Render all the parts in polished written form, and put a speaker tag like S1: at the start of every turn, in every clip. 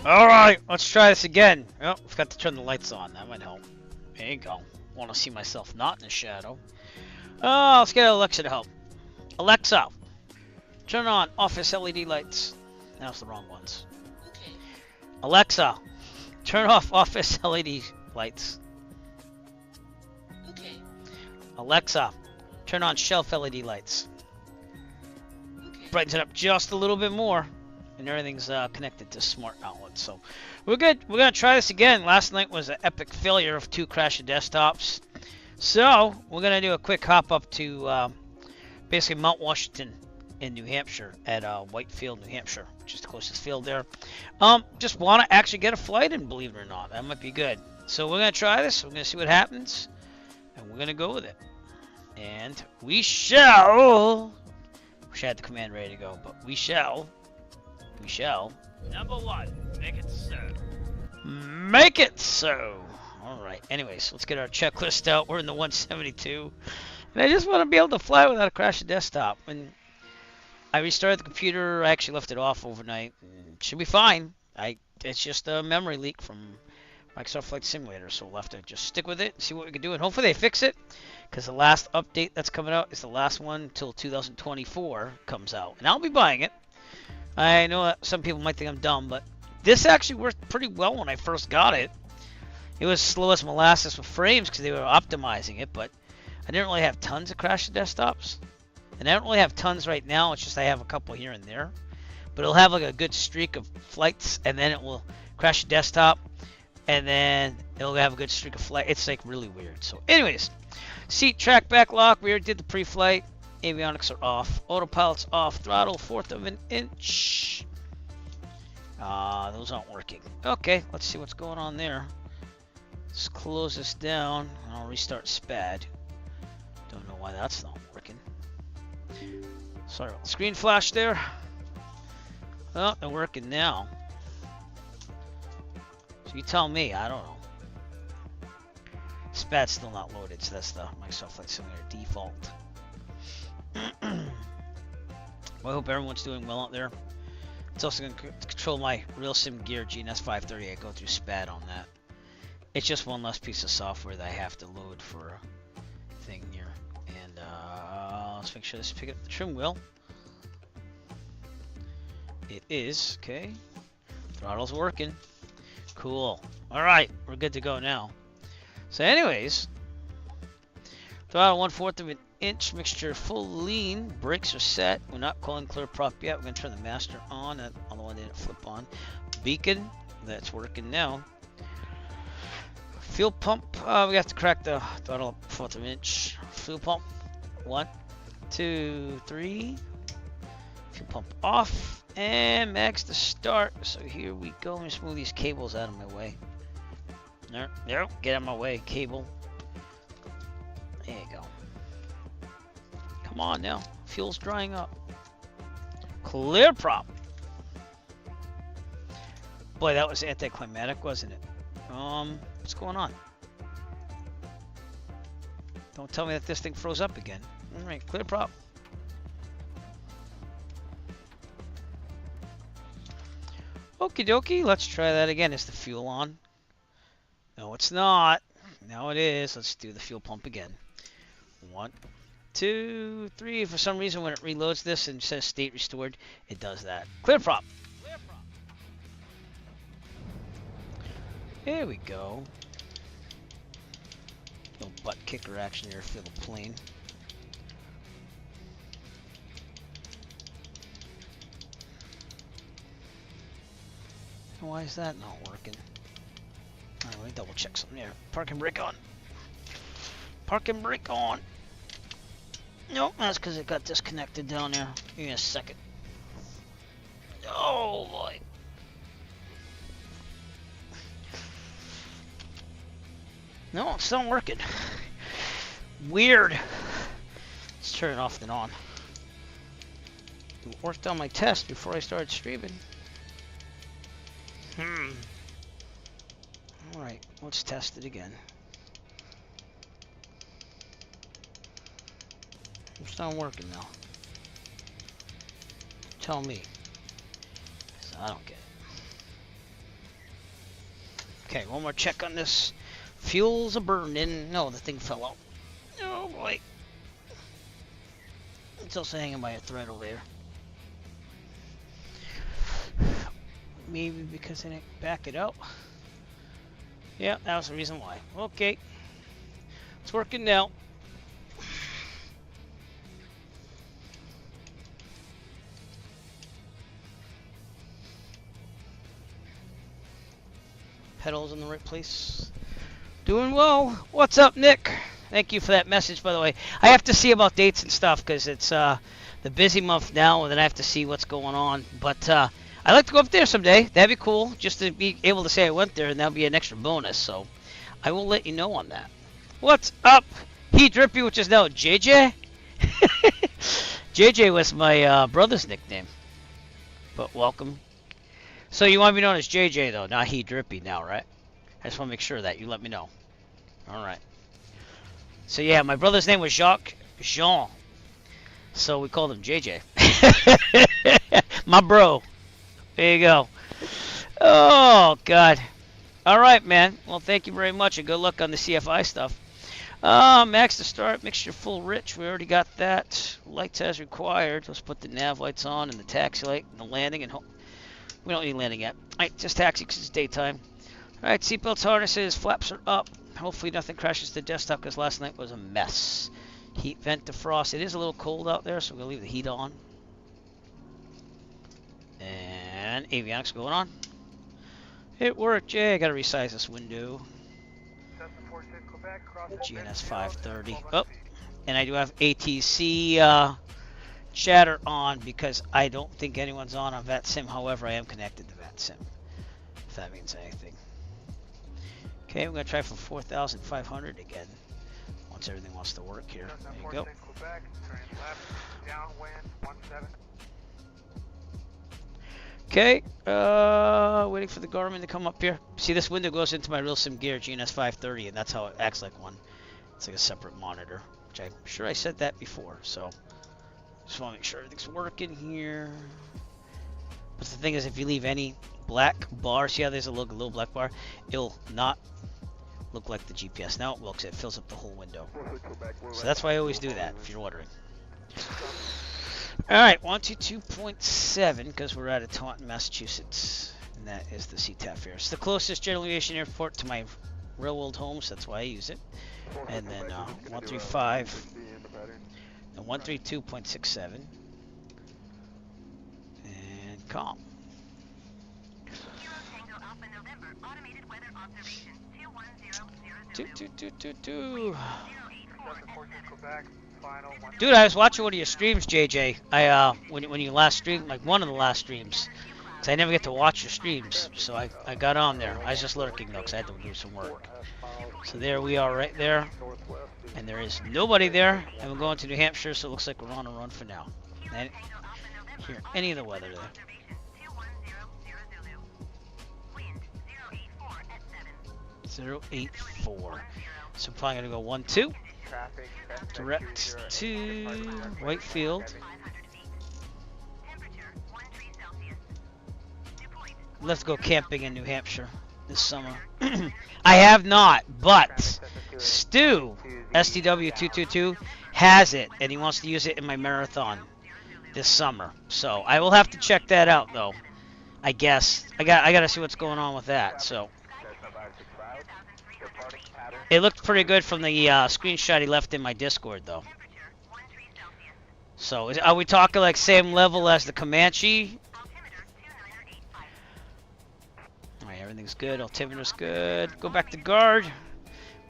S1: Alright, let's try this again. Oh, forgot to turn the lights on. That might help. There you go. Want to see myself not in the shadow. Oh, let's get Alexa to help. Alexa, turn on office LED lights. That's the wrong ones.
S2: Okay.
S1: Alexa, turn off office LED lights.
S2: Okay.
S1: Alexa, turn on shelf LED lights.
S2: Okay.
S1: Brightens it up just a little bit more. And everything's connected to smart outlets. So we're good. We're going to try this again. Last night was an epic failure of 2 crashed desktops. So we're going to do a quick hop up to basically Mount Washington in New Hampshire at Whitefield, New Hampshire, which is the closest field there. Just want to actually get a flight in, believe it or not. That might be good. So we're going to try this. We're going to see what happens. And we're going to go with it. And we shall. Wish I had the command ready to go, but we shall. We shall. Number 1, make it so. Make it so. Alright, anyways, let's get our checklist out. We're in the 172. And I just want to be able to fly without a crashing desktop. And I restarted the computer. I actually left it off overnight. It should be fine. It's just a memory leak from Microsoft Flight Simulator. So we'll have to just stick with it and see what we can do. And hopefully they fix it. Because the last update that's coming out is the last one until 2024 comes out. And I'll be buying it. I know that some people might think I'm dumb, but this actually worked pretty well when I first got it. It was slow as molasses with frames because they were optimizing it, but I didn't really have tons of crashed desktops. And I don't really have tons right now, it's just I have a couple here and there. But it'll have like a good streak of flights, and then it will crash a desktop, and then it'll have a good streak of flight. It's like really weird. So anyways, seat, track, back lock, we already did the pre-flight. Avionics are off. Autopilot's off. Throttle, 1/4 of an inch. Those aren't working. Okay, let's see what's going on there. Let's close this down. I'll restart SPAD. Don't know why that's not working. Sorry about the screen flash there. Oh, they're working now. So you tell me, I don't know. SPAD's still not loaded, so that's the Microsoft Flight Simulator default. Well, I hope everyone's doing well out there. It's also going to control my real sim gear GNS 530. I go through SPAD on that. It's just one less piece of software that I have to load for a thing here. And let's make sure this is picking up the trim wheel. It is. Okay. Throttle's working. Cool. Alright, we're good to go now. So anyways, throttle 1/4 of an inch, mixture full lean, brakes are set. We're not calling clear prop yet. We're going to turn the master on. That other one didn't flip on. Beacon, that's working now. Fuel pump, we have to crack the throttle up 1/4 of an inch. Fuel pump, 1, 2, 3. Fuel pump off, and max to start. So here we go. Let me just move these cables out of my way. There, get out of my way, cable. There you go. Come on now. Fuel's drying up. Clear prop. Boy, that was anticlimactic, wasn't it? What's going on? Don't tell me that this thing froze up again. Alright, clear prop. Okie dokie, let's try that again. Is the fuel on? No, it's not. Now it is. Let's do the fuel pump again. 1, 2, 3. For some reason, when it reloads this and says state restored, it does that. Clear prop. Clear prop. There we go. Little butt kicker action here for the plane. Why is that not working? Alright, let me double check something here. Park and brake on. Park and brake on. Nope, that's because it got disconnected down there. Give me a second. Oh boy. No, it's not working. Weird. Let's turn it off and on. It worked on my test before I started streaming. Alright, let's test it again. It's not working now. Tell me. 'Cause I don't get it. Okay, one more check on this. Fuel's a burning. No, the thing fell out. Oh boy. It's also hanging by a thread over there. Maybe because I didn't back it out. Yeah, that was the reason why. Okay. It's working now. Pedals in the right place. Doing well. What's up, Nick? Thank you for that message, by the way. I have to see about dates and stuff because it's the busy month now, and then I have to see what's going on. But I'd like to go up there someday. That'd be cool, just to be able to say I went there, and that'll be an extra bonus. So I will let you know on that. What's up, He Drippy, which is now JJ? JJ was my brother's nickname. But welcome. So you want to be known as JJ, though, not He Drippy now, right? I just want to make sure that you let me know. All right. So yeah, my brother's name was Jacques Jean. So we called him JJ. My bro. There you go. Oh, God. All right, man. Well, thank you very much, and good luck on the CFI stuff. Max to start, mixture full rich. We already got that. Lights as required. Let's put the nav lights on and the taxi light and the landing. And we don't need landing yet. All right, just taxi because it's daytime. All right, seatbelts, harnesses, flaps are up. Hopefully nothing crashes the desktop because last night was a mess. Heat vent defrost. It is a little cold out there, so we're going to leave the heat on. And avionics going on. It worked, Jay. I got to resize this window. GNS 530. Oh, and I do have ATC chatter on because I don't think anyone's on VetSim. However, I am connected to VetSim, if that means anything. Okay, we're going to try for 4,500 again. Once everything wants to work here. There you go. Okay, waiting for the Garmin to come up here. See, this window goes into my real sim gear, GNS 530, and that's how it acts like one. It's like a separate monitor, which I'm sure I said that before, so just want to make sure everything's working here. But the thing is, if you leave any black bar, see how there's a little black bar? It'll not look like the GPS. Now it looks, it fills up the whole window. So that's why I always do that, if you're wondering. Alright, 122.7, because we're out of Taunton, Massachusetts. And that is the CTAF here. It's the closest general aviation airport to my real world home, so that's why I use it. And then 135 and 132.67. And calm. Two. Dude, I was watching one of your streams, JJ. When you last streamed, like one of the last streams. Cause I never get to watch your streams, so I got on there. I was just lurking though, cause I had to do some work. So there we are, right there. And there is nobody there. And we're going to New Hampshire, so it looks like we're on a run for now. And hear any of the weather there. 084. So I'm probably gonna go 1-2. Direct to Whitefield. Let's go camping in New Hampshire this summer. I have not, but Stu, STW222, has it, and he wants to use it in my marathon this summer. So I will have to check that out, though. I guess I gotta see what's going on with that. So it looked pretty good from the screenshot he left in my Discord, though. So are we talking like same level as the Comanche? Alright, everything's good. Altimeter's good. Go back to guard.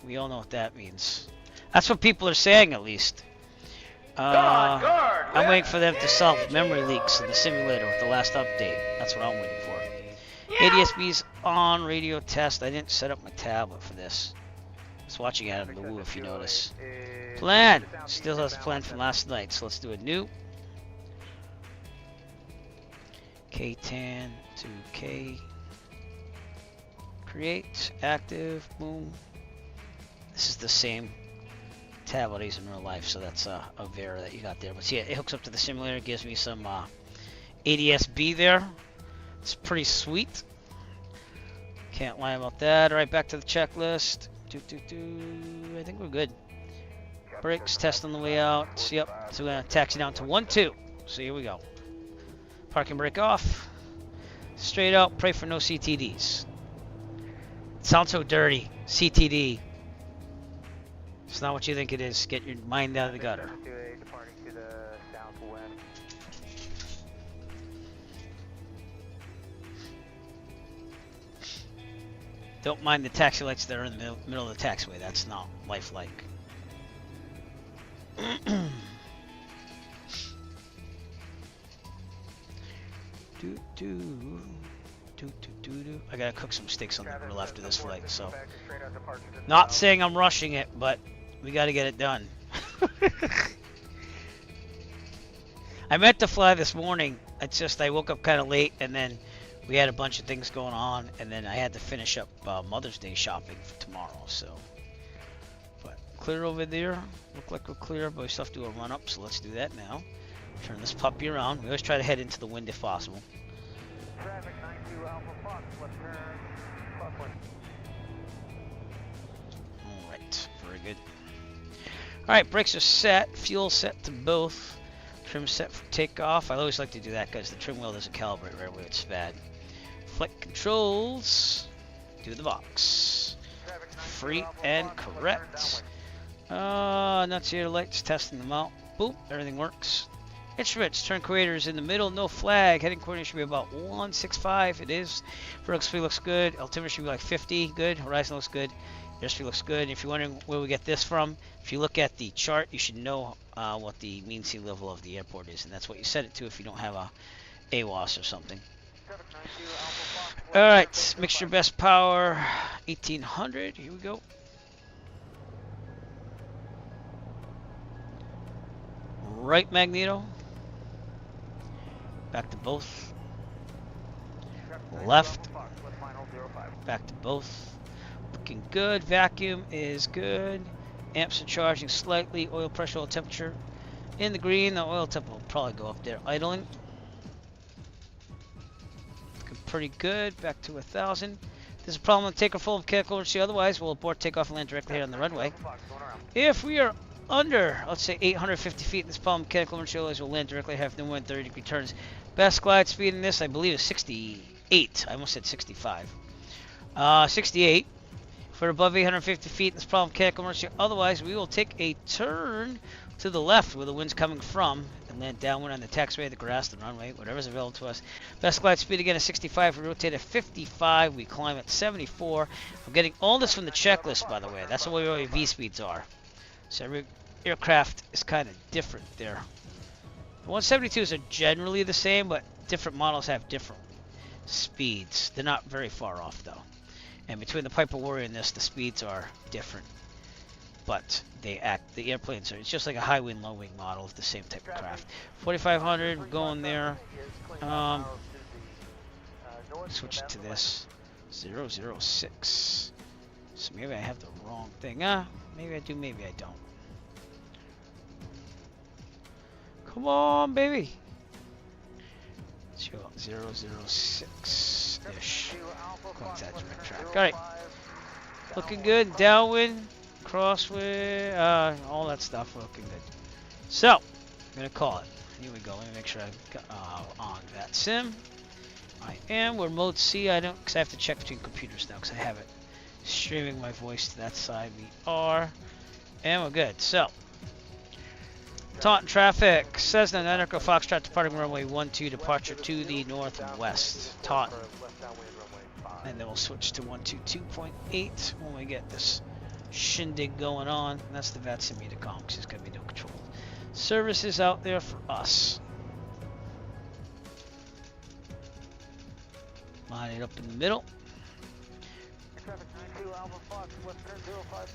S1: We all know what that means. That's what people are saying, at least. I'm waiting for them to solve memory leaks in the simulator with the last update. That's what I'm waiting for. ADSB's on radio test. I didn't set up my tablet for this. I was watching it out of the Woo, if you notice. Plan! Still has a plan from last night, so let's do a new. KTAN to K. Create, active, boom. This is the same tablet I use in real life, so that's a Vera that you got there. But see, it hooks up to the simulator, gives me some ADSB there. It's pretty sweet. Can't lie about that. All right, back to the checklist. I think we're good. Brakes, test on the way out. Yep, so we're going to taxi down to 1-2. So here we go. Parking brake off. Straight out, pray for no CTDs. It sounds so dirty. CTD. It's not what you think it is. Get your mind out of the gutter. Don't mind the taxi lights that are in the middle of the taxiway. That's not lifelike. I gotta cook some steaks on the grill after this flight, so not saying I'm rushing it, but we gotta get it done. I meant to fly this morning. It's just I woke up kind of late, and then we had a bunch of things going on, and then I had to finish up Mother's Day shopping for tomorrow. So, but clear over there. Look like we're clear, but we still have to do a run up. So let's do that now. Turn this puppy around. We always try to head into the wind if possible.
S3: Traffic 92 Alpha Fox, left turn, crosswind.
S1: All right, very good. All right, brakes are set. Fuel set to both. Trim set for takeoff. I always like to do that because the trim wheel doesn't calibrate right where it's bad. Flight controls. Do the box. Free and correct. Nuts here, lights, testing them out. Boop, everything works. Instruments, turn coordinator in the middle, no flag. Heading coordinator should be about 165. It is. Vertical speed looks good. Altimeter should be like 50. Good. Horizon looks good. Airspeed looks good. If you're wondering where we get this from, if you look at the chart, you should know what the mean sea level of the airport is, and that's what you set it to if you don't have a AWOS or something. All right, mixture best power, 1800. Here we go. Right magneto. Back to both. Left. Back to both. Looking good. Vacuum is good. Amps are charging slightly. Oil pressure, oil temperature in the green. The oil temp will probably go up there. Idling. Looking pretty good. Back to 1,000. There's a problem with takeoff full of mechanical emergency. Otherwise, we'll abort takeoff and land directly here on the runway. If we are under, let's say 850 feet, this problem mechanical emergency, otherwise we'll land directly half the wind, 30-degree turns. Best glide speed in this, I believe, is 68. I almost said 65. 68. If we're above 850 feet, this problem mechanical emergency. Otherwise, we will take a turn to the left where the wind's coming from and land downwind on the taxiway, the grass, the runway, whatever's available to us. Best glide speed again is 65. We rotate at 55. We climb at 74. I'm getting all this from the checklist, by the way. That's the way our V speeds are. So every aircraft is kind of different there. The 172s are generally the same, but different models have different speeds. They're not very far off, though. And between the Piper Warrior and this, the speeds are different. But they act, the airplanes are, it's just like a high wing, low wing model of the same type of craft. 4,500, we're going there. Switch it to this. 006. So maybe I have the wrong thing. Maybe I do, maybe I don't. Come on, baby. 006-ish. Going to that direct track. Alright. Looking good. Downwind. Crosswind. All that stuff looking good. So, I'm going to call it. Here we go. Let me make sure I'm on that sim. I am. We're mode C. I don't, because I have to check between computers now because I have it streaming my voice to that side. We are. And we're good. So, Taunton traffic. Cessna 9 Echo Foxtrot departing runway 12, departure to the northwest. Taunton. And then we'll switch to 122.8 when we get this shindig going on. And that's the VATSIM Metacom because there's going to be no control services out there for us. Line it up in the middle.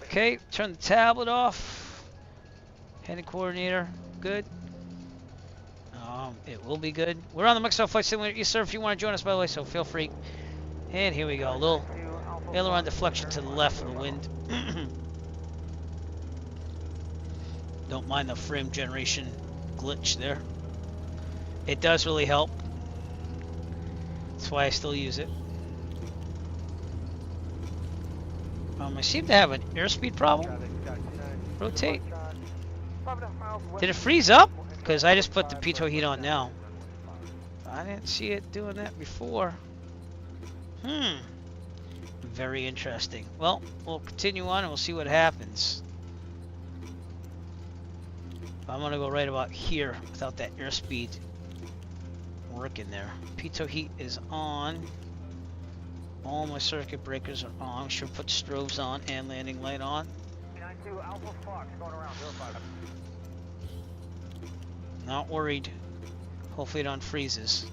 S1: Okay, turn the tablet off. Heading coordinator, good. It will be good. We're on the Microsoft Flight Simulator. Yes, sir, if you want to join us, by the way, so feel free. And here we go. A little aileron deflection to the left of the wind. Don't mind the frame generation glitch there. It does really help. That's why I still use it. I seem to have an airspeed problem. Rotate. Did it freeze up? Because I just put the pitot heat on now. I didn't see it doing that before. Very interesting. Well, we'll continue on and we'll see what happens. I'm gonna go right about here without that airspeed working there. Pitot heat is on. All my circuit breakers are on. Should put strobes on and landing light on.
S3: 92 Alpha Fox going around 05.
S1: Not worried. Hopefully it unfreezes.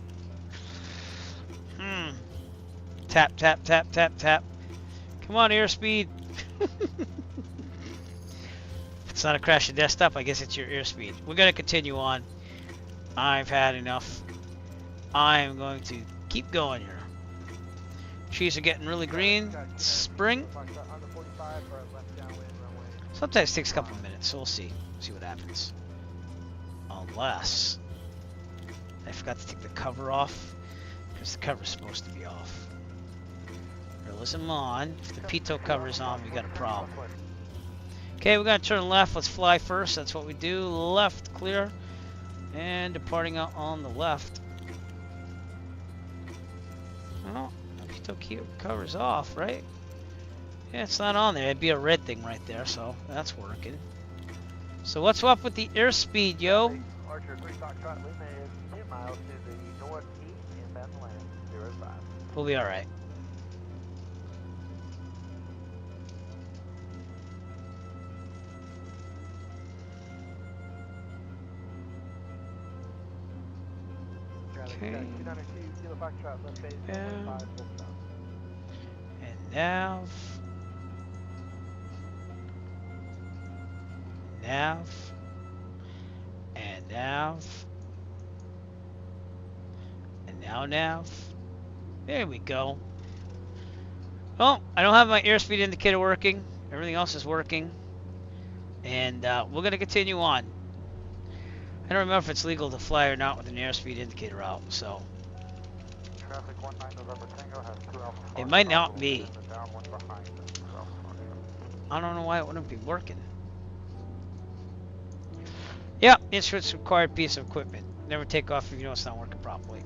S1: Tap, tap, tap, tap, tap. Come on, airspeed. It's not a crash of desktop. I guess it's your airspeed. We're going to continue on. I've had enough. I'm going to keep going here. Trees are getting really green. It's spring. Sometimes it takes a couple of minutes, so we'll see. See what happens. Unless I forgot to take the cover off, because the cover's supposed to be off. Realism on. If the pitot cover is on, we got a problem. Okay, we're gonna turn left. Let's fly first. That's what we do. Left, clear, and departing out on the left. Well, the pitot cover's off, right? Yeah, it's not on there. It'd be a red thing right there, so that's working. So what's up with the airspeed, yo?
S3: Archer 3 Foxtrot, Lima is 10 miles to the northeast inbound land 05.
S1: We'll be alright. Okay. And nav. Nav. And nav. And now nav. There we go. Well, I don't have my airspeed indicator working. Everything else is working. And we're going to continue on. I don't remember if it's legal to fly or not with an airspeed indicator out, so. It might not be. I don't know why it wouldn't be working. Yeah, instruments required piece of equipment. Never take off if you know it's not working properly.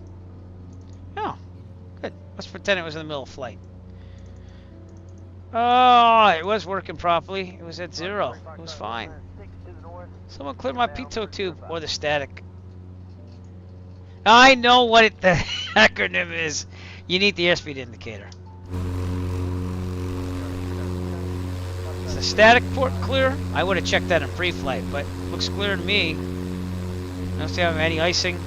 S1: Oh, good. Let's pretend it was in the middle of flight. Oh, it was working properly. It was at 0. It was fine. Someone clear my pitot tube or the static. I know what the acronym is. You need the airspeed indicator. Is the static port clear? I would have checked that in pre-flight, but looks clear to me. I don't see how any icing.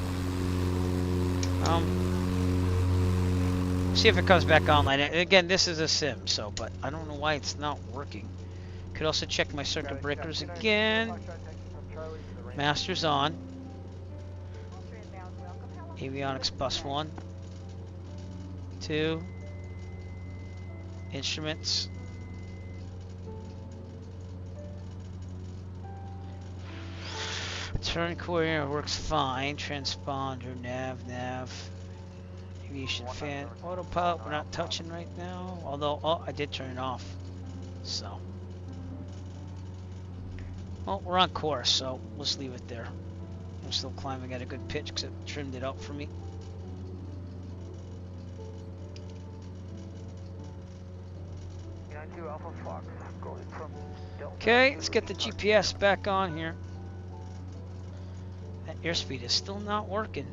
S1: See if it comes back online. Again, this is a sim, so but I don't know why it's not working. Could also check my circuit breakers again. Master's on. Avionics bus 1. 2. Instruments. Turn coordinator works fine. Transponder, nav. Aviation fan. Autopilot, we're not touching right now. Although, oh, I did turn it off. So. Well, we're on course, so let's leave it there. I'm still climbing at a good pitch because it trimmed it up for me. Okay, let's get the GPS back on here. That airspeed is still not working.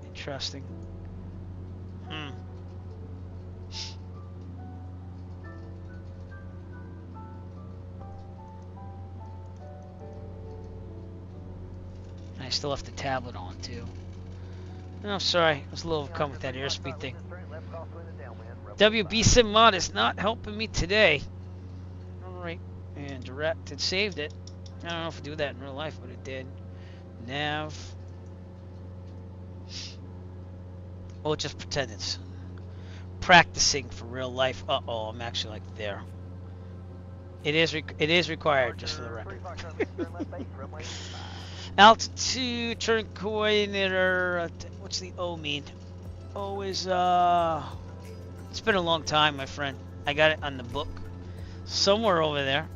S1: Interesting. I still have the tablet on too. Oh, sorry, I was a little overcome with that airspeed thing. WB Sim Mod is not helping me today. Alright, and direct, it saved it. I don't know if it do that in real life, but it did. Nav. Oh, just pretend it's practicing for real life. Uh-oh, I'm actually like there. It is required, just for the record. Altitude, turn coordinator. What's the O mean? O is, it's been a long time, my friend. I got it on the book. Somewhere over there.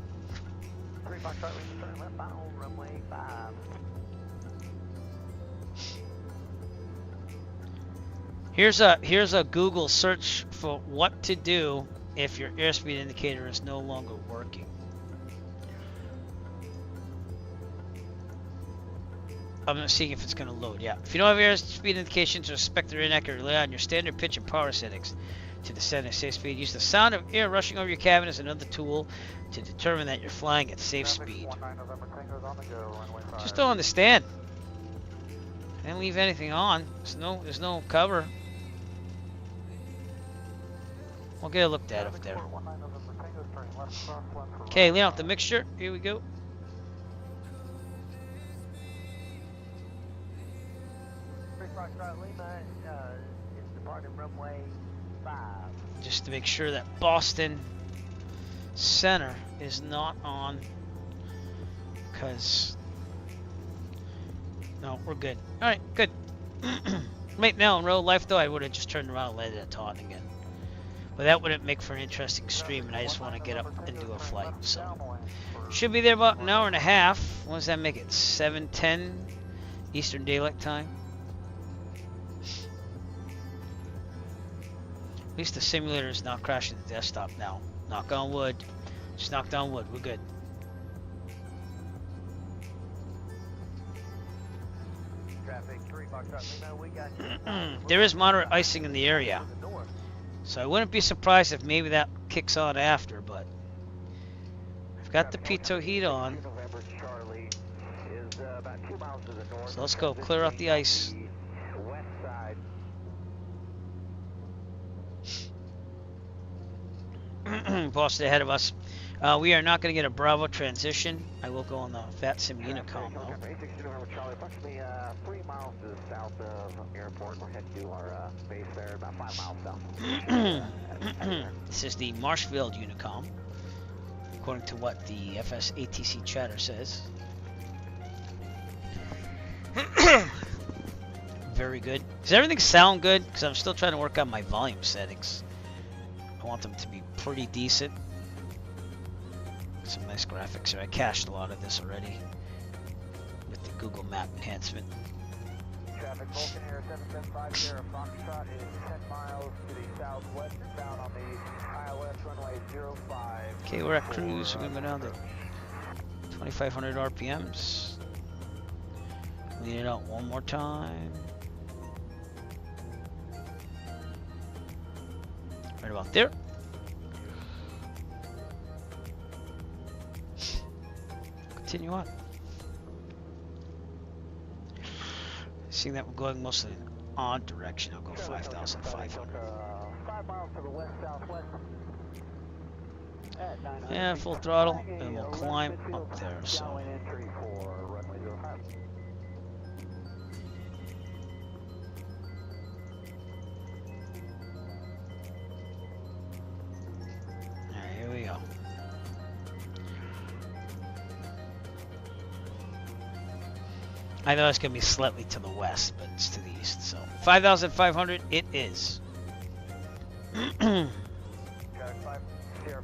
S3: 3 Foxtrot, Lima, turn left, runway 5.
S1: Here's a Google search for what to do if your airspeed indicator is no longer working. I'm seeing if it's going to load. Yeah. If you don't have airspeed indications or suspect they're inaccurate, rely on your standard pitch and power settings to descend at safe speed. Use the sound of air rushing over your cabin as another tool to determine that you're flying at safe speed. Just don't understand. I didn't leave anything on. There's no cover. We'll get it looked at up there. Okay, lean out the mixture. Here we go.
S3: It's departing runway 5.
S1: Just to make sure that Boston Center is not on, because no, we're good. All right, good. Right now in real life though, I would have just turned around and landed at Taunton again, but that wouldn't make for an interesting stream, and I just want to get up and do a flight. So should be there about an hour and a half. What does that make it? 7:10 Eastern Daylight Time. At least the simulator is not crashing the desktop now. Knock on wood. Just knocked on wood. We're good.
S3: Traffic 3 Foxtrot, Lima, we got you.
S1: There is moderate icing in the area, so I wouldn't be surprised if maybe that kicks on after, but I've got the pitot heat on. So let's go clear out the ice. Boston ahead of us. We are not going to get a Bravo transition. I will go on the VATSIM Unicom though.
S3: 3 miles to the south of airport. We're heading to our base there, about 5 miles south.
S1: This is the Marshfield Unicom, according to what the FS ATC chatter says. Very good. Does everything sound good? Because I'm still trying to work on my volume settings. I want them to be pretty decent. Some nice graphics here. I cached a lot of this already with the Google Map enhancement.
S3: Traffic Vulcan Air 775 Sierra Foxtrot is 10 miles to the southwest, bound on the ILS runway 05.
S1: Okay, we're at cruise. We're going to go down to 2,500 RPMs. Lean it out one more time. Right about there. Continue on. Seeing that we're going mostly in odd direction, I'll go 5,500.
S3: 5 miles to the west southwest.
S1: Yeah, full throttle, and we'll climb up there. So. Here we go. I know it's going to be slightly to the west, but it's to the east. So 5,500 it is.
S3: Sierra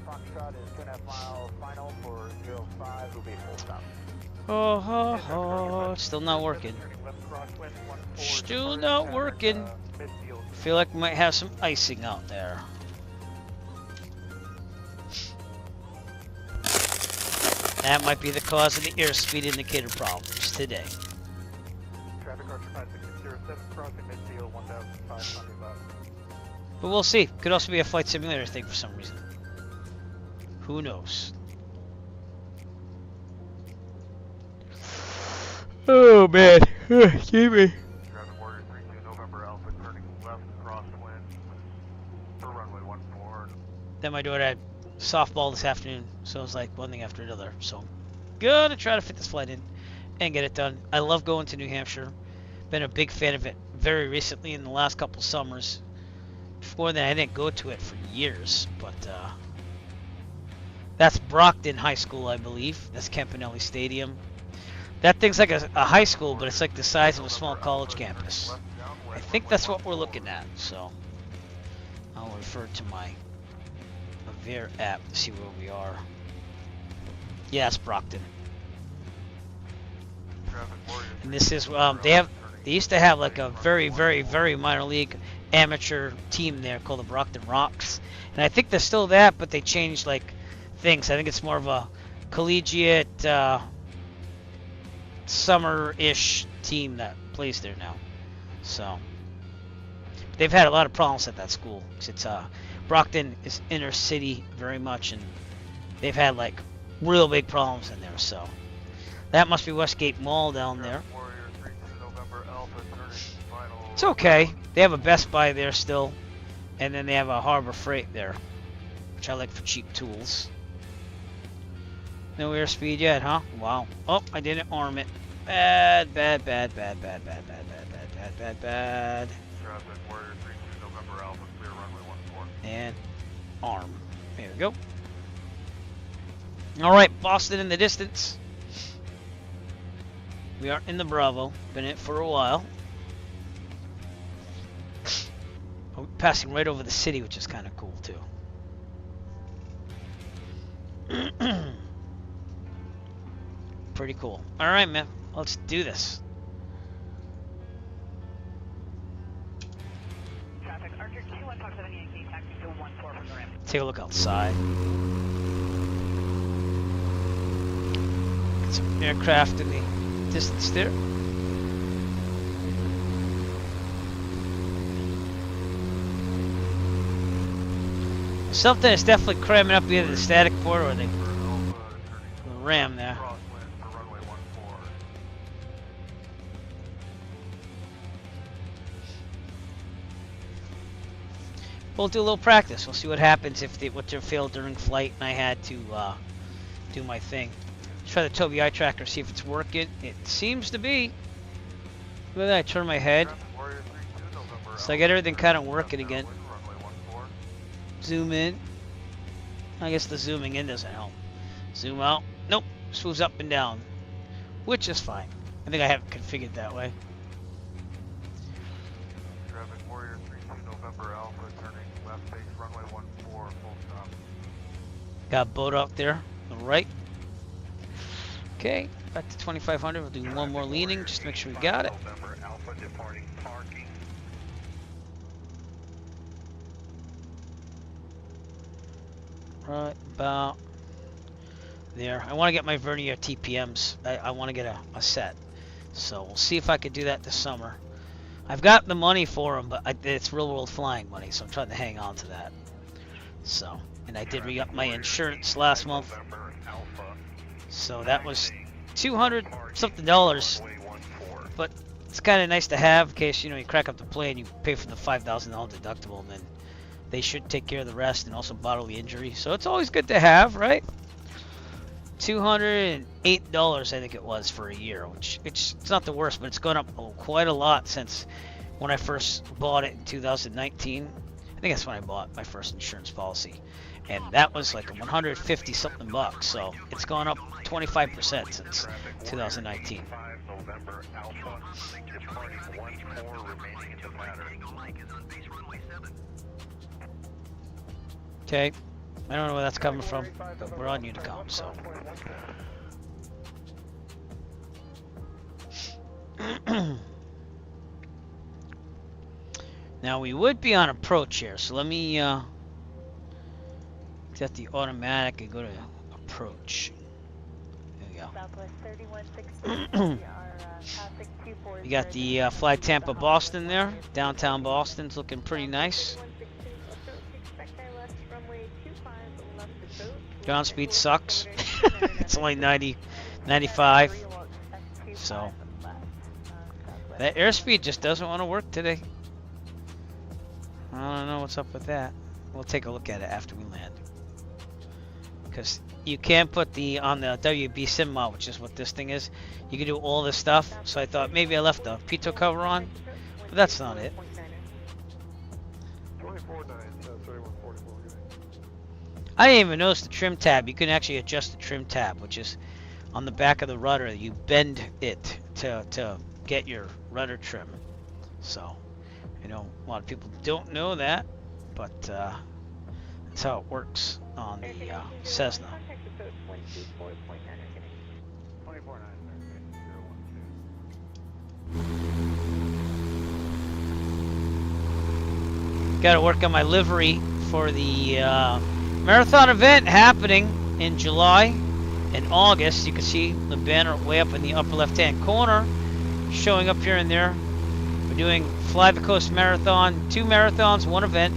S3: Foxtrot is 2.5 mile final for 05, will be full stop.
S1: Oh, still not working. Still not working. Feel like we might have some icing out there. That might be the cause of the airspeed indicator problems today.
S3: Traffic Archer 5607 crossing midfield 1,500 left.
S1: But we'll see. Could also be a flight simulator thing for some reason. Who knows? Oh man, excuse me.
S3: Dragon Warrior 32 November Alpha turning left crosswind for runway 14.
S1: Then my daughter had softball this afternoon, so it was like one thing after another. So I'm gonna try to fit this flight in and get it done. I love going to New Hampshire. Been a big fan of it very recently in the last couple summers. Before that, I didn't go to it for years, but that's Brockton High School, I believe. That's Campanelli Stadium. That thing's like a high school, but it's like the size of a small college campus. I think that's what we're looking at, so I'll refer to my Their app to see where we are. Yeah, it's Brockton. And this is they used to have like a very, very, very minor league amateur team there called the Brockton Rocks, and I think they're still that, but they changed like things. I think it's more of a collegiate summer-ish team that plays there now. So they've had a lot of problems at that school. It's Brockton is inner city very much, and they've had like real big problems in there. So that must be Westgate Mall down there. It's okay. They have a Best Buy there still, and then they have a Harbor Freight there, which I like for cheap tools. No airspeed yet, huh? Wow. Oh, I didn't arm it. Bad, bad, bad, bad, bad, bad, bad, bad, bad, bad, bad, bad. And arm. There we go. All right, Boston in the distance. We are in the Bravo. Been in it for a while. We're passing right over the city, which is kind of cool too. Pretty cool. All right, man. Let's do this.
S2: Traffic, Archer 2157 Yankee, taxi to 14 from the ramp.
S1: Take a look outside. Get some aircraft in the distance there. Something is definitely cramming up either the static port or the ram there. We'll do a little practice. We'll see what happens if they failed during flight and I had to do my thing. Try the Tobii eye tracker, see if it's working. It seems to be. Look at that, I turn my head. So I get everything kind of working again. Zoom in. I guess the zooming in doesn't help. Zoom out. Nope. Just moves up and down. Which is fine. I think I have it configured that way.
S3: Traffic Warrior 32 November Alpha turning left base runway 14 full stop.
S1: Got a boat out there. All right. Okay. Back to 2500. We'll do one more leaning just to make sure we got it.
S3: November Alpha departing parking.
S1: Right about there. I want to get my vernier TPMs. I want to get a set. So we'll see if I can do that this summer. I've got the money for them, but it's real world flying money, so I'm trying to hang on to that. So, and I did re-up my insurance last month. So that was $200 something, but it's kind of nice to have in case, you know, you crack up the plane, you pay for the $5,000 deductible, and then they should take care of the rest, and also bodily injury. So it's always good to have, right? $208 I think it was for a year, which it's not the worst, but it's gone up quite a lot since when I first bought it in 2019. I think that's when I bought my first insurance policy, and that was like 150 something bucks. So it's gone up 25% since 2019. Okay, I don't know where that's coming from, but we're on Unicom, so. Now we would be on approach here, so let me set the automatic and go to approach. There we go.
S2: Southwest 3160.
S1: You got the Fly Tampa Boston there. Downtown Boston's looking pretty nice. Ground speed sucks. It's only 90, 95. So that airspeed just doesn't want to work today. I don't know what's up with that. We'll take a look at it after we land. Because you can put on the WB Sim mod, which is what this thing is. You can do all this stuff. So I thought maybe I left the pitot cover on, but that's not it.
S3: 24.9, 31.44.
S1: I didn't even notice the trim tab. You can actually adjust the trim tab, which is on the back of the rudder. You bend it to get your rudder trim. So, you know, a lot of people don't know that, but that's how it works. on the Cessna.
S3: 24-9.
S1: Got to work on my livery for the marathon event happening in July and August. You can see the banner way up in the upper left-hand corner, showing up here and there. We're doing Fly the Coast Marathon, 2 marathons, 1 event,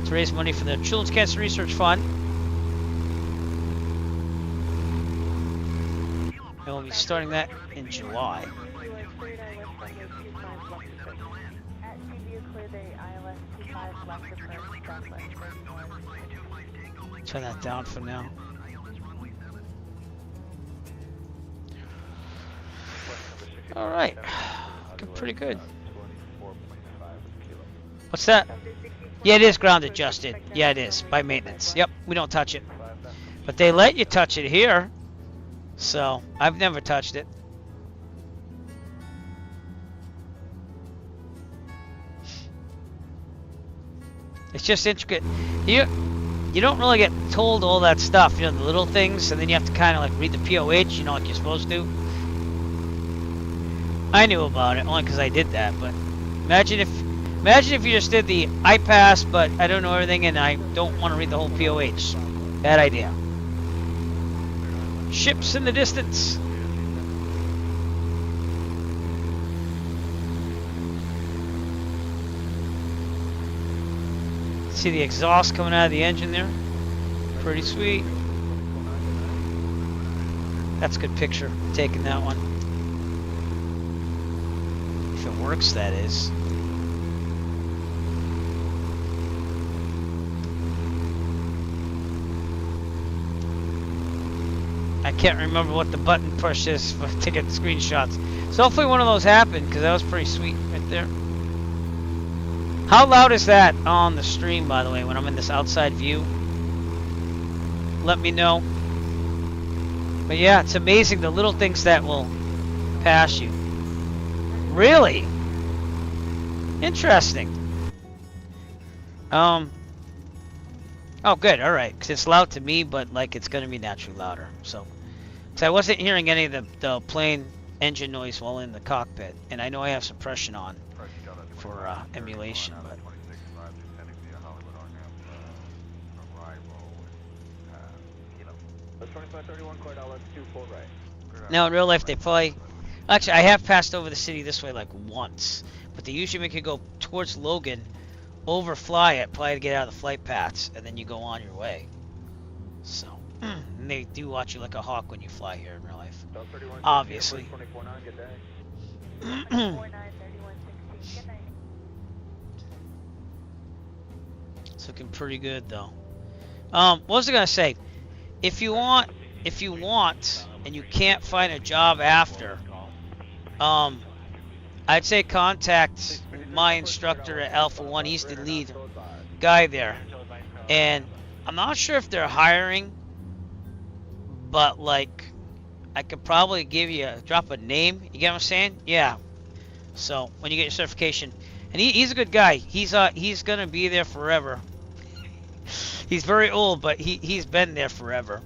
S1: to raise money for the Children's Cancer Research Fund. And we'll be starting that in July. Turn that down for now. All right, looking pretty good. What's that? Yeah, it is ground adjusted. Yeah, it is by maintenance. Yep, we don't touch it, but they let you touch it here, so I've never touched it. It's just intricate. You don't really get told all that stuff, you know, the little things, and then you have to kind of like read the POH, you know, like you're supposed to. I knew about it only because I did that, but imagine if you just did the I-pass, but I don't know everything and I don't want to read the whole POH. Bad idea. Ships in the distance. See the exhaust coming out of the engine there? Pretty sweet. That's a good picture, taking that one. If it works, that is. I can't remember what the button push is to get screenshots. So hopefully one of those happened, because that was pretty sweet right there. How loud is that on the stream, by the way, when I'm in this outside view? Let me know. But yeah, it's amazing the little things that will pass you. Really? Interesting. Oh, good. All right. Because it's loud to me, but like it's going to be naturally louder. So I wasn't hearing any of the plane engine noise while in the cockpit. And I know I have suppression on for emulation. But now in real life they probably... Actually, I have passed over the city this way like once. But they usually make you go towards Logan, overfly it, probably to get out of the flight paths, and then you go on your way. So, and they do watch you like a hawk when you fly here in real life. Obviously. It's looking pretty good though. What was I gonna say? If you want, and you can't find a job after, I'd say contact my instructor at Alpha 1. He's the lead guy there. And I'm not sure if they're hiring, but like, I could probably drop a name. You get what I'm saying? Yeah. So when you get your certification, and he's a good guy. He's gonna be there forever. He's very old, but he's been there forever.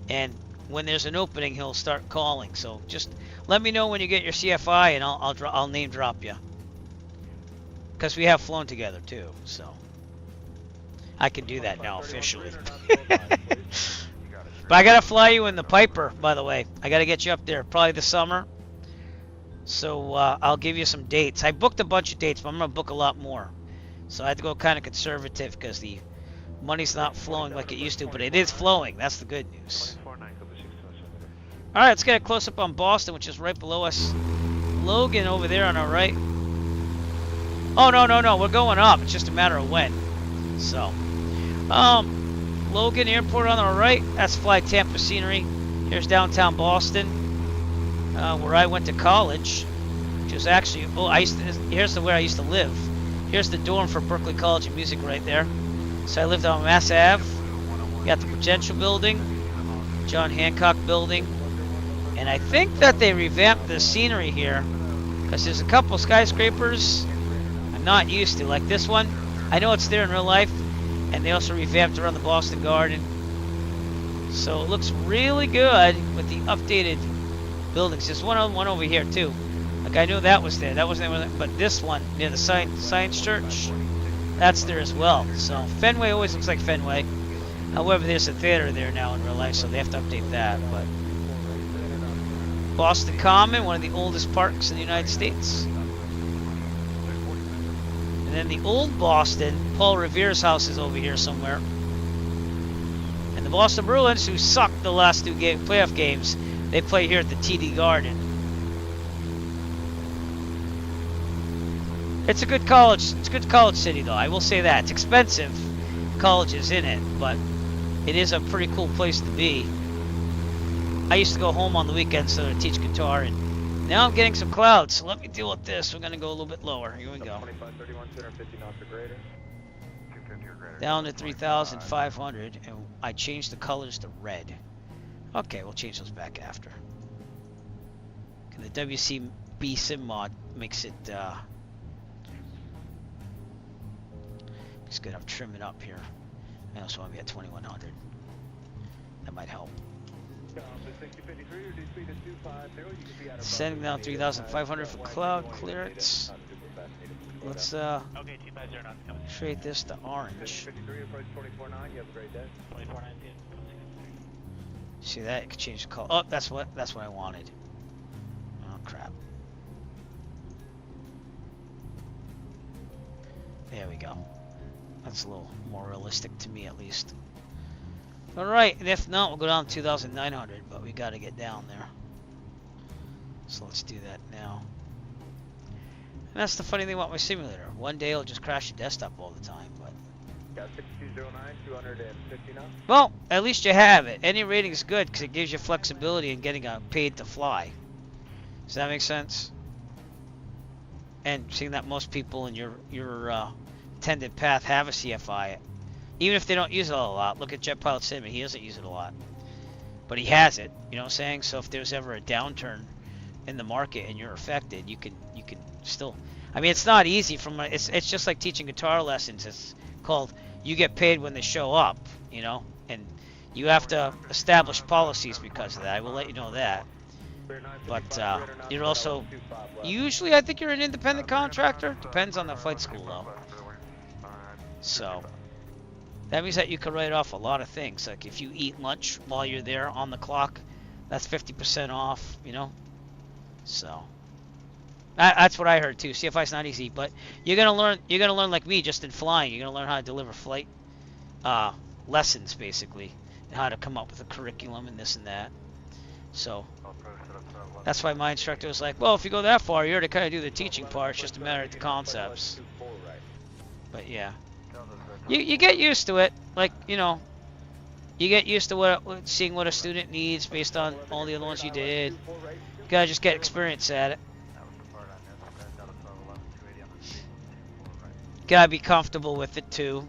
S1: And when there's an opening, he'll start calling. So just let me know when you get your CFI, and I'll name drop you. Because we have flown together too, so I can do that now officially. But I gotta fly you in the Piper, by the way. I gotta get you up there probably this summer. So I'll give you some dates. I booked a bunch of dates, but I'm gonna book a lot more. So I have to go kind of conservative because the money's not flowing like it used to, but it is flowing. That's the good news. All right, let's get a close up on Boston, which is right below us. Logan over there on our right. Oh no, we're going up. It's just a matter of when. So, Logan Airport on our right. That's Fly Tampa scenery. Here's downtown Boston, where I went to college, which was actually here's where I used to live. Here's the dorm for Berklee College of Music right there. So I lived on Mass Ave. You got the Prudential Building, John Hancock Building, and I think that they revamped the scenery here because there's a couple skyscrapers I'm not used to, like this one. I know it's there in real life, and they also revamped around the Boston Garden. So it looks really good with the updated buildings. There's one over here too. Like I knew that was there. That wasn't there, but this one near the Science Church, that's there as well. So Fenway always looks like Fenway. However, there's a theater there now in real life, so they have to update that. But Boston Common, one of the oldest parks in the United States. And then the old Boston, Paul Revere's house is over here somewhere. And the Boston Bruins, who sucked the last two playoff games, they play here at the TD Garden. It's a good college. It's a good college city, though. I will say that. It's expensive, colleges in it, but it is a pretty cool place to be. I used to go home on the weekends to teach guitar, and now I'm getting some clouds, so let me deal with this. We're going to go a little bit lower. Here we go. Down to 3,500, and I changed the colors to red. Okay, we'll change those back after. And the WCB sim mod makes it, it's good. I'm trimming up here. I also want to be at 2,100. That might help. Sending down 3,500 for cloud clearance. Let's trade this to orange. See that? It could change the color. Oh, that's what I wanted. Oh crap. There we go. That's a little more realistic to me, at least. Alright, and if not, we'll go down to 2,900, but we got to get down there. So let's do that now. And that's the funny thing about my simulator. One day it'll just crash the desktop all the time, but...
S3: Got 6209, 259.
S1: Well, at least you have it. Any rating is good because it gives you flexibility in getting paid to fly. Does that make sense? And seeing that most people in your intended path have a CFI, even if they don't use it a lot. Look at Jet Pilot Sim, he doesn't use it a lot, but he has it. You know what I'm saying? So if there's ever a downturn in the market and you're affected, you can still. I mean, it's not easy. It's just like teaching guitar lessons. It's called you get paid when they show up. You know, and you have to establish policies because of that. I will let you know that. But you're also usually, I think you're an independent contractor. Depends on the flight school though. So that means that you can write off a lot of things. Like if you eat lunch while you're there on the clock, that's 50% off, you know? So that's what I heard too. CFI's not easy, but you're gonna learn like me, just in flying. You're gonna learn how to deliver flight lessons basically, and how to come up with a curriculum and this and that. So that's why my instructor was like, well, if you go that far, you're to kind of do the teaching part. It's just a matter of the concepts. But yeah. You get used to it, like, you know, you get used to seeing what a student needs based on all the other ones you did. You gotta just get experience at it. Gotta be comfortable with it too.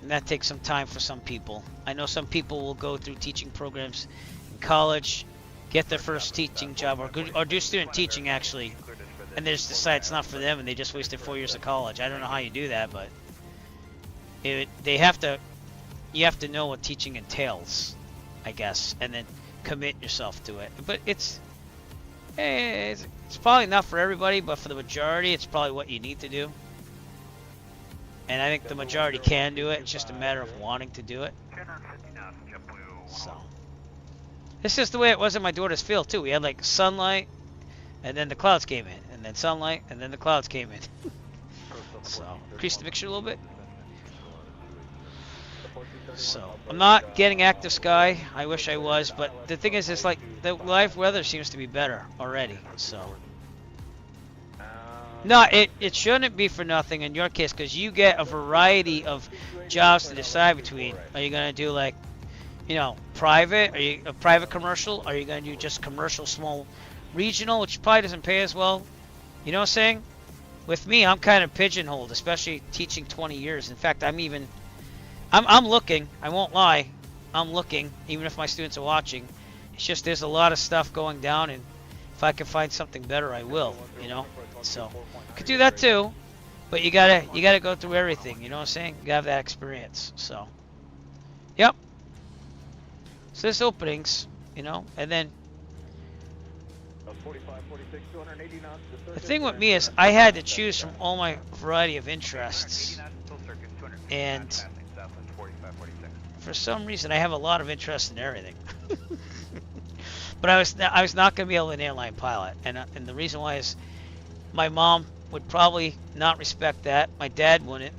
S1: And that takes some time for some people. I know some people will go through teaching programs in college, get their first teaching job, or do student teaching actually, and they just decide it's not for them, and they just wasted 4 years of college. I don't know how you do that, but you have to know what teaching entails, I guess, and then commit yourself to it. But it's probably not for everybody, but for the majority, it's probably what you need to do. And I think the majority can do it. It's just a matter of wanting to do it. So this is the way it was in my daughter's field too. We had like sunlight, and then the clouds came in, and then sunlight, and then the clouds came in. So increase the mixture a little bit. So I'm not getting active sky. I wish I was, but the thing is, it's like the live weather seems to be better already. So no, it shouldn't be for nothing in your case, because you get a variety of jobs to decide between. Are you gonna do like, you know, private? Are you a private commercial? Are you gonna do just commercial, small, regional, which probably doesn't pay as well? You know what I'm saying? With me, I'm kind of pigeonholed, especially teaching 20 years. In fact, I'm looking. I won't lie. I'm looking, even if my students are watching. It's just there's a lot of stuff going down, and if I can find something better, I will. You know, so could do that too. But you gotta go through everything. You know what I'm saying? You gotta have that experience. So Yep. So there's openings, you know, and then
S3: 45, 46, 280 knots.
S1: the thing with me is I had to choose from all my variety of interests, and for some reason I have a lot of interest in everything. But I was not going to be able to be an airline pilot, and the reason why is my mom would probably not respect that. My dad wouldn't.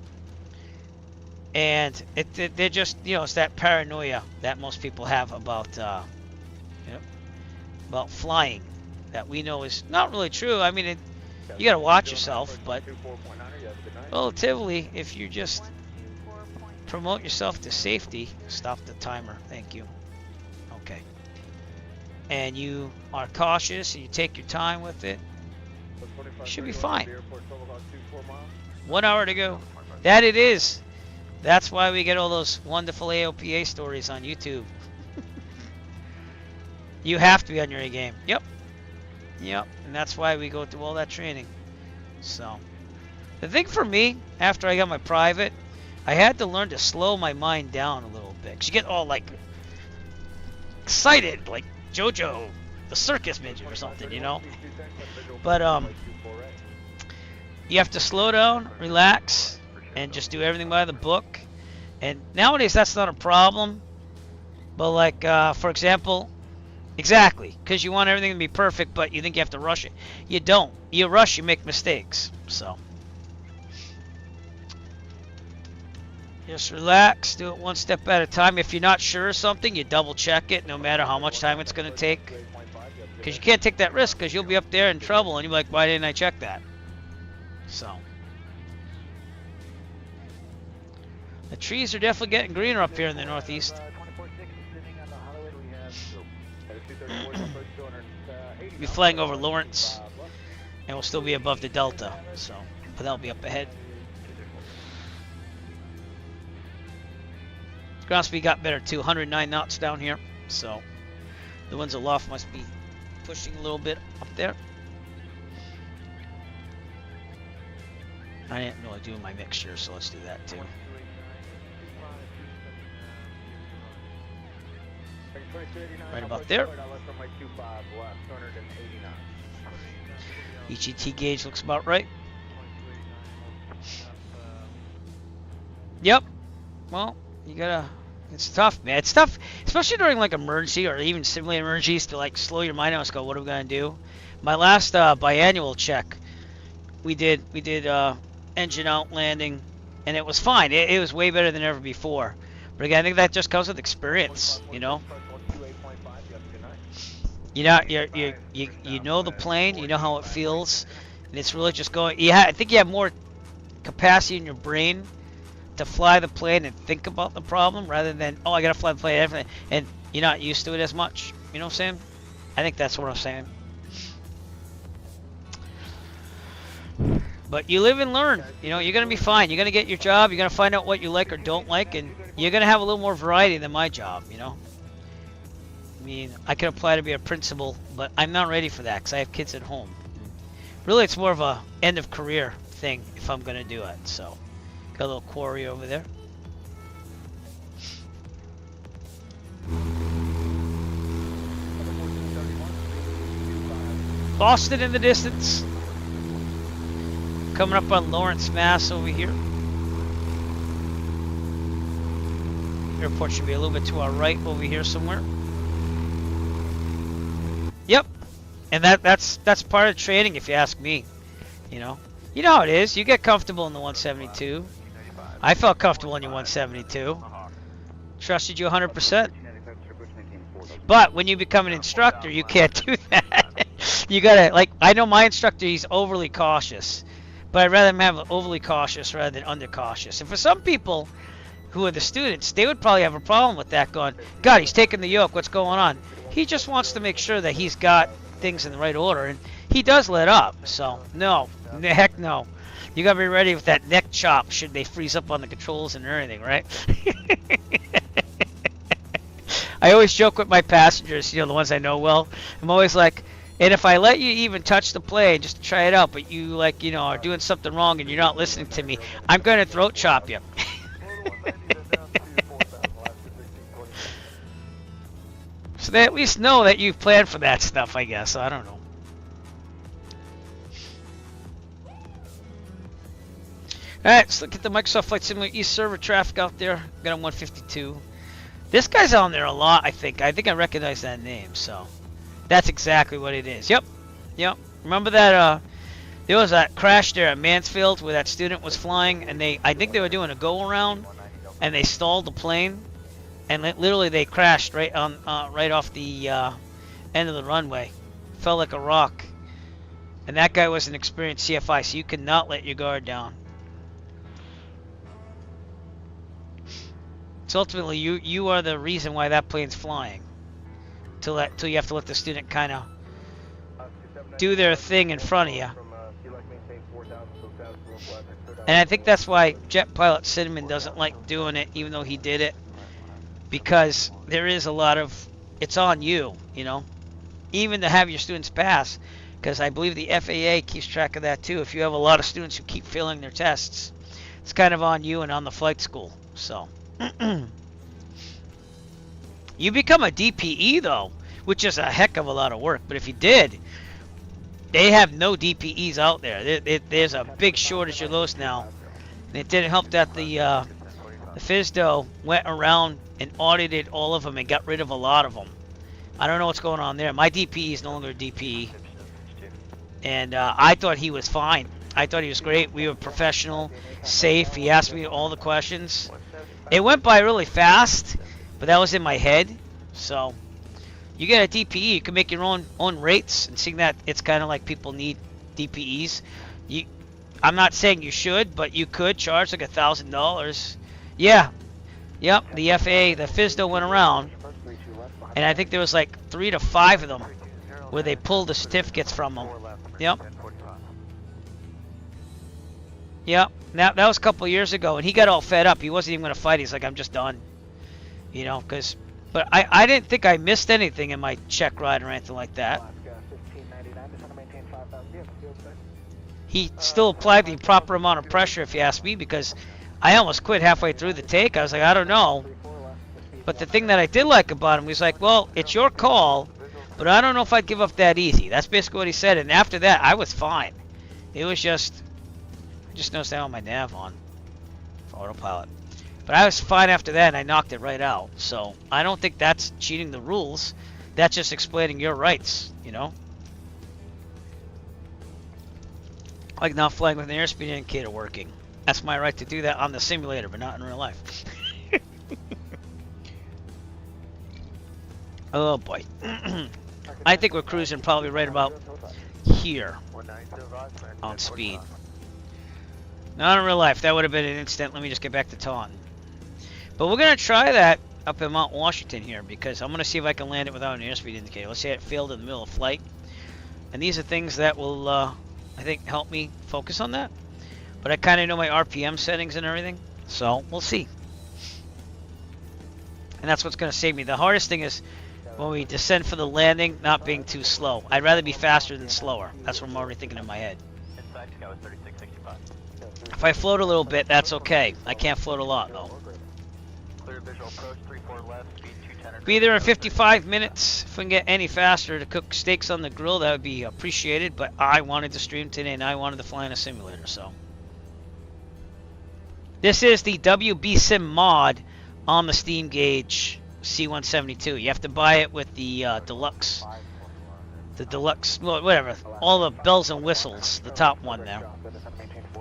S1: And they're just, you know, it's that paranoia that most people have about about flying that we know is not really true. I mean, you got to watch yourself, but relatively, if you just promote yourself to safety, stop the timer. Thank you. Okay. And you are cautious and you take your time with it, you should be fine. 1 hour to go. That it is. That's why we get all those wonderful AOPA stories on YouTube. You have to be on your A game. Yep. Yep. And that's why we go through all that training. So, the thing for me, after I got my private, I had to learn to slow my mind down a little bit. 'Cause you get all like excited, like JoJo, the circus midget or something, you know. But you have to slow down, relax, and just do everything by the book. And nowadays that's not a problem. But like for example, exactly, because you want everything to be perfect, but you think you have to rush it. You don't. You rush, you make mistakes. So just relax, do it one step at a time. If you're not sure of something, you double check it, no matter how much time it's going to take. Because you can't take that risk, because you'll be up there in trouble, and you'll be like, why didn't I check that? So the trees are definitely getting greener up here in the Northeast. We'll be flying over Lawrence, and we'll still be above the Delta, so but that'll be up ahead. Ground speed got better too, 109 knots down here, so the winds aloft must be pushing a little bit up there. I didn't really do my mixture, so let's do that too. Right about there. EGT gauge looks about right. Yep. Well, you gotta. It's tough, man. It's tough, especially during like emergency or even simulated emergencies, to like slow your mind down and go, what are we gonna do? My last biannual check, we did engine out landing, and it was fine. It was way better than ever before. But again, I think that just comes with experience, you know. You know the plane, you know how it feels, and it's really just going. I think you have more capacity in your brain to fly the plane and think about the problem rather than, oh, I gotta fly the plane, everything, and you're not used to it as much. You know what I'm saying? I think that's what I'm saying. But you live and learn. You know, you're gonna be fine. You're gonna get your job. You're gonna find out what you like or don't like, and you're gonna have a little more variety than my job. You know. I mean, I could apply to be a principal, but I'm not ready for that because I have kids at home. Really, it's more of a end of career thing if I'm gonna do it. So, got a little quarry over there. Boston in the distance. Coming up on Lawrence, Mass over here. Airport should be a little bit to our right over here somewhere. Yep. And that's part of training, if you ask me. You know how it is. You get comfortable in the 172. I felt comfortable in your 172. Trusted you 100%. But when you become an instructor, you can't do that. You gotta, like, I know my instructor, he's overly cautious. But I'd rather him have overly cautious rather than under cautious. And for some people who are the students, they would probably have a problem with that, going, God, he's taking the yoke, what's going on? He just wants to make sure that he's got things in the right order, and he does let up. So, no, heck no. You gotta be ready with that neck chop should they freeze up on the controls and everything, right? I always joke with my passengers, you know, the ones I know well. I'm always like, and if I let you even touch the plane just to try it out, but you, like, you know, are doing something wrong and you're not listening to me, I'm going to throat chop you. So they at least know that you've planned for that stuff, I guess. I don't know. Alright, let's look at the Microsoft Flight Simulator East server traffic out there. Got on 152. This guy's on there a lot, I think. I think I recognize that name, so that's exactly what it is. Yep. Yep. Remember that there was that crash there at Mansfield where that student was flying and I think they were doing a go around and they stalled the plane and literally they crashed right on right off the end of the runway. Fell like a rock. And that guy was an experienced CFI, so you cannot let your guard down. So ultimately, you are the reason why that plane's flying. Till you have to let the student kind of do their thing in front of you. And I think that's why jet pilot Cinnamon doesn't like doing it, even though he did it, because there is a lot of it's on you, you know, even to have your students pass. Because I believe the FAA keeps track of that too. If you have a lot of students who keep failing their tests, it's kind of on you and on the flight school. So. You become a DPE though, which is a heck of a lot of work. But if you did, they have no DPEs out there. There's a big shortage of those now. And it didn't help that the FSDO went around and audited all of them and got rid of a lot of them. I don't know what's going on there. My DPE is no longer a DPE. And I thought he was fine. I thought he was great. We were professional, safe. He asked me all the questions. It went by really fast, but that was in my head. So you get a DPE, you can make your own rates, and seeing that it's kind of like people need DPEs. I'm not saying you should, but you could charge like $1,000. Yeah, yep. The FAA, the FSDO went around, and I think there was like 3 to 5 of them where they pulled the certificates from them. Yep. Yep. That was a couple of years ago, and he got all fed up. He wasn't even going to fight. He's like, I'm just done. You know, but I didn't think I missed anything in my check ride or anything like that. He still applied the proper amount of pressure, if you ask me, because I almost quit halfway through the take. I was like, I don't know. But the thing that I did like about him, he was like, well, it's your call, but I don't know if I'd give up that easy. That's basically what he said, and after that, I was fine. It was just noticed I had my nav on for autopilot. But I was fine after that, and I knocked it right out. So I don't think that's cheating the rules. That's just explaining your rights, you know? Like not flying with an airspeed indicator working. That's my right to do that on the simulator, but not in real life. Oh boy. I think we're cruising probably right about here on speed. Not in real life. That would have been an instant. Let me just get back to Taunton. But we're going to try that up in Mount Washington here, because I'm going to see if I can land it without an airspeed indicator. Let's say it failed in the middle of flight. And these are things that will, I think, help me focus on that. But I kind of know my RPM settings and everything. So we'll see. And that's what's going to save me. The hardest thing is when we descend for the landing, not being too slow. I'd rather be faster than slower. That's what I'm already thinking in my head. If I float a little bit, that's okay. I can't float a lot, though. Be there in 55 minutes. If we can get any faster to cook steaks on the grill, that would be appreciated. But I wanted to stream today, and I wanted to fly in a simulator, so. This is the WB Sim mod on the Steam Gauge C172. You have to buy it with the deluxe. The deluxe, whatever. All the bells and whistles. The top one there.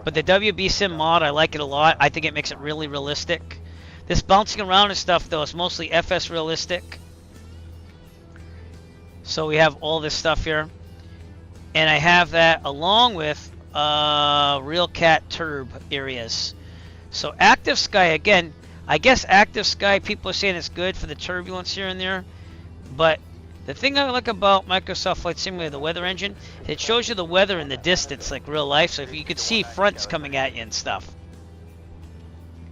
S1: But the WB Sim mod, I like it a lot. I think it makes it really realistic. This bouncing around and stuff, though, is mostly FS realistic. So we have all this stuff here. And I have that along with Real Cat Turb areas. So Active Sky, again, I guess Active Sky, people are saying it's good for the turbulence here and there. But the thing I like about Microsoft Flight Simulator, the weather engine, it shows you the weather in the distance like real life. So if you could see fronts coming at you and stuff.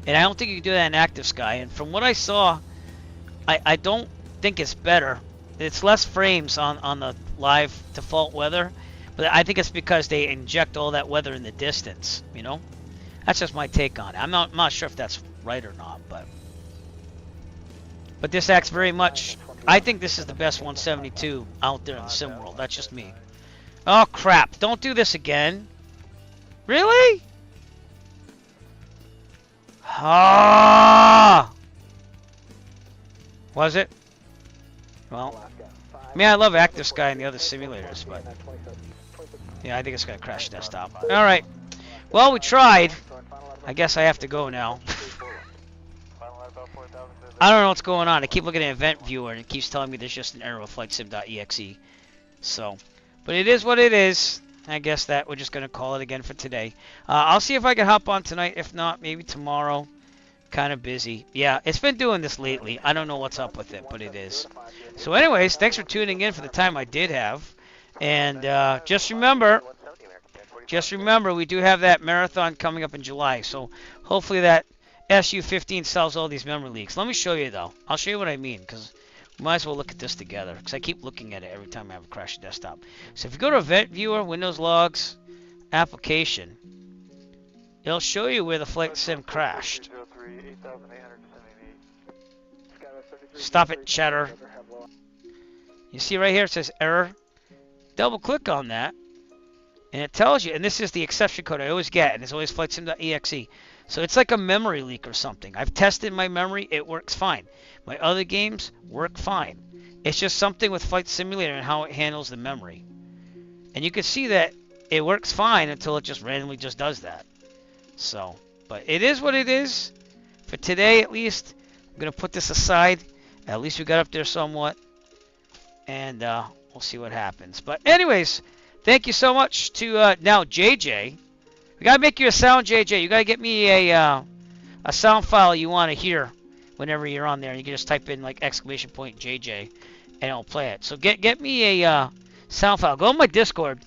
S1: And I don't think you can do that in Active Sky. And from what I saw, I don't think it's better. It's less frames on the live default weather. But I think it's because they inject all that weather in the distance, you know? That's just my take on it. I'm not sure if that's right or not, but this acts very much I think this is the best 172 out there in the sim world. That's just me. Oh crap! Don't do this again. Really? Ah! Was it? Well, I mean, I love Active Sky and the other simulators, but yeah, I think it's gonna crash desktop. All right. Well, we tried. I guess I have to go now. I don't know what's going on. I keep looking at Event Viewer and it keeps telling me there's just an error with flightsim.exe. So, but it is what it is. I guess that we're just gonna call it again for today. I'll see if I can hop on tonight. If not, maybe tomorrow. Kind of busy. Yeah, it's been doing this lately. I don't know what's up with it, but it is. So anyways, thanks for tuning in for the time I did have. And just remember, we do have that marathon coming up in July. So hopefully that SU-15 sells all these memory leaks. Let me show you, though. I'll show you what I mean, because we might as well look at this together, because I keep looking at it every time I have a crash desktop. So if you go to Event Viewer, Windows Logs, Application, it'll show you where the flight sim crashed. Stop it, chatter. You see right here it says error. Double click on that and it tells you, and this is the exception code I always get, and it's always flightsim.exe. So it's like a memory leak or something. I've tested my memory, it works fine. My other games work fine. It's just something with Flight Simulator and how it handles the memory. And you can see that it works fine until it just randomly just does that. So, but it is what it is. For today at least, I'm going to put this aside. At least we got up there somewhat. And we'll see what happens. But anyways, thank you so much to now JJ. We got to make you a sound, JJ. You got to get me a sound file you want to hear whenever you're on there. And you can just type in like !JJ and it'll play it. So get me a sound file. Go on my Discord.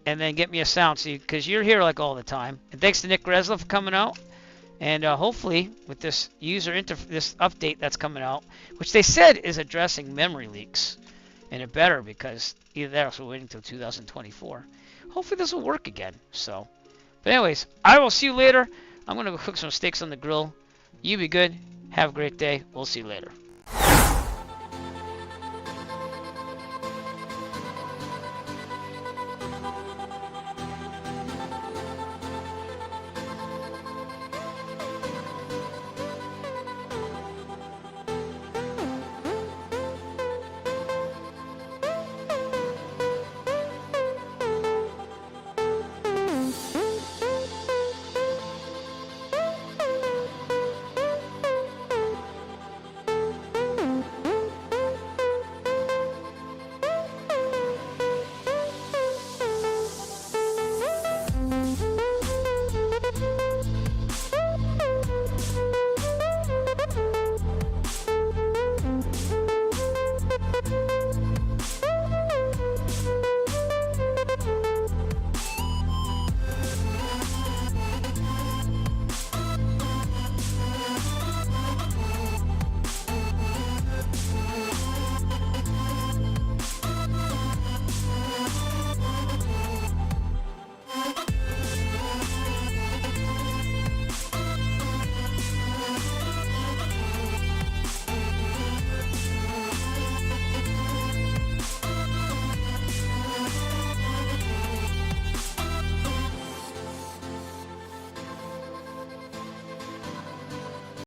S1: And then get me a sound, because you're here like all the time. And thanks to Nick Gresla for coming out. And hopefully, with this this update that's coming out, which they said is addressing memory leaks, and it better, because either that or else we're waiting until 2024. Hopefully this will work again. So, but anyways, I will see you later. I'm gonna go cook some steaks on the grill. You be good. Have a great day. We'll see you later.